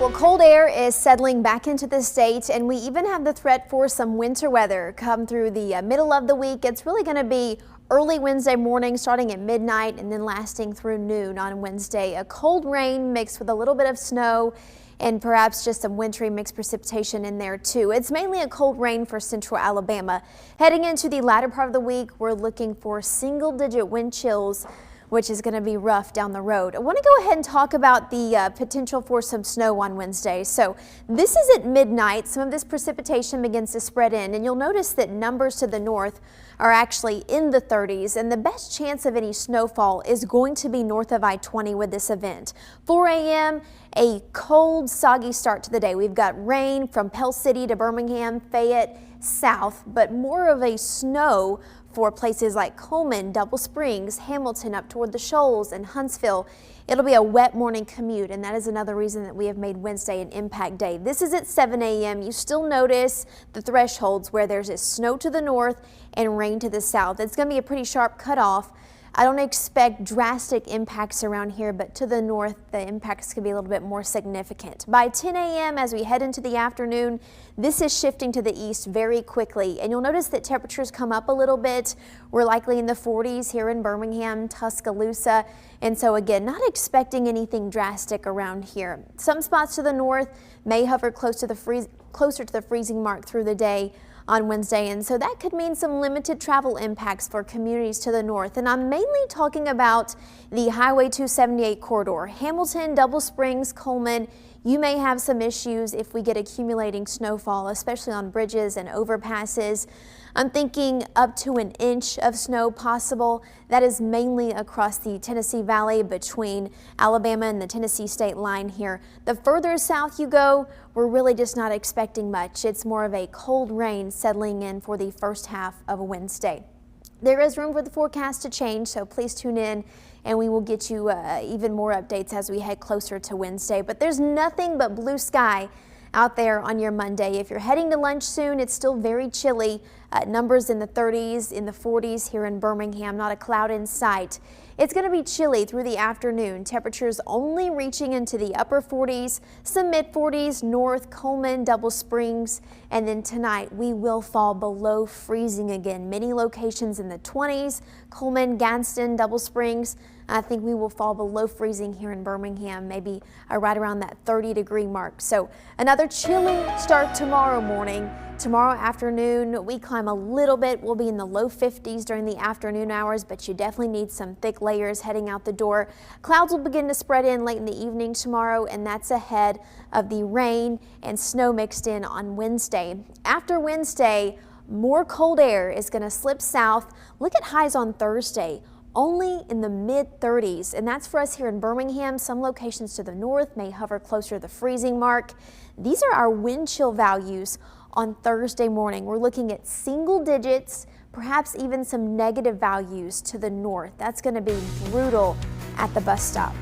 Well, cold air is settling back into the state, and we even have the threat for some winter weather come through the middle of the week. It's really going to be early Wednesday morning, starting at midnight and then lasting through noon on Wednesday. A cold rain mixed with a little bit of snow and perhaps just some wintry mixed precipitation in there too. It's mainly a cold rain for central Alabama. Heading into the latter part of the week, we're looking for single-digit wind chills, which is going to be rough down the road. I want to go ahead and talk about the potential for some snow on Wednesday. So this is at midnight. Some of this precipitation begins to spread in, and you'll notice that numbers to the north are actually in the 30s, and the best chance of any snowfall is going to be north of I-20 with this event. 4 a.m., a cold, soggy start to the day. We've got rain from Pell City to Birmingham, Fayette, south, but more of a snow for places like Coleman, Double Springs, Hamilton, up toward the Shoals and Huntsville. It'll be a wet morning commute, and that is another reason that we have made Wednesday an impact day. This is at 7 a.m. You still notice the thresholds where there's a snow to the north and rain to the south. It's going to be a pretty sharp cutoff. I don't expect drastic impacts around here, but to the north, the impacts could be a little bit more significant. By 10 a.m. as we head into the afternoon, this is shifting to the east very quickly, and you'll notice that temperatures come up a little bit. We're likely in the 40s here in Birmingham, Tuscaloosa, and so again, not expecting anything drastic around here. Some spots to the north may hover closer to the freezing mark through the day on Wednesday, and so that could mean some limited travel impacts for communities to the north. And I'm mainly talking about the Highway 278 corridor, Hamilton, Double Springs, Coleman. You may have some issues if we get accumulating snowfall, especially on bridges and overpasses. I'm thinking up to an inch of snow possible. That is mainly across the Tennessee Valley between Alabama and the Tennessee state line here. The further south you go, we're really just not expecting much. It's more of a cold rain settling in for the first half of Wednesday. There is room for the forecast to change, so please tune in and we will get you even more updates as we head closer to Wednesday. But there's nothing but blue sky out there on your Monday. If you're heading to lunch soon, it's still very chilly. Numbers in the 30s, in the 40s here in Birmingham, not a cloud in sight. It's going to be chilly through the afternoon. Temperatures only reaching into the upper 40s, some mid 40s, north, Coleman, Double Springs, and then tonight we will fall below freezing again. Many locations in the 20s, Coleman, Gadsden, Double Springs. I think we will fall below freezing here in Birmingham, maybe right around that 30-degree mark. So another chilly start tomorrow morning. Tomorrow afternoon, we climb a little bit. We'll be in the low 50s during the afternoon hours, but you definitely need some thick layers heading out the door. Clouds will begin to spread in late in the evening tomorrow, and that's ahead of the rain and snow mixed in on Wednesday. After Wednesday, more cold air is going to slip south. Look at highs on Thursday, only in the mid-30s, and that's for us here in Birmingham. Some locations to the north may hover closer to the freezing mark. These are our wind chill values on Thursday morning. We're looking at single digits, perhaps even some negative values to the north. That's going to be brutal at the bus stop.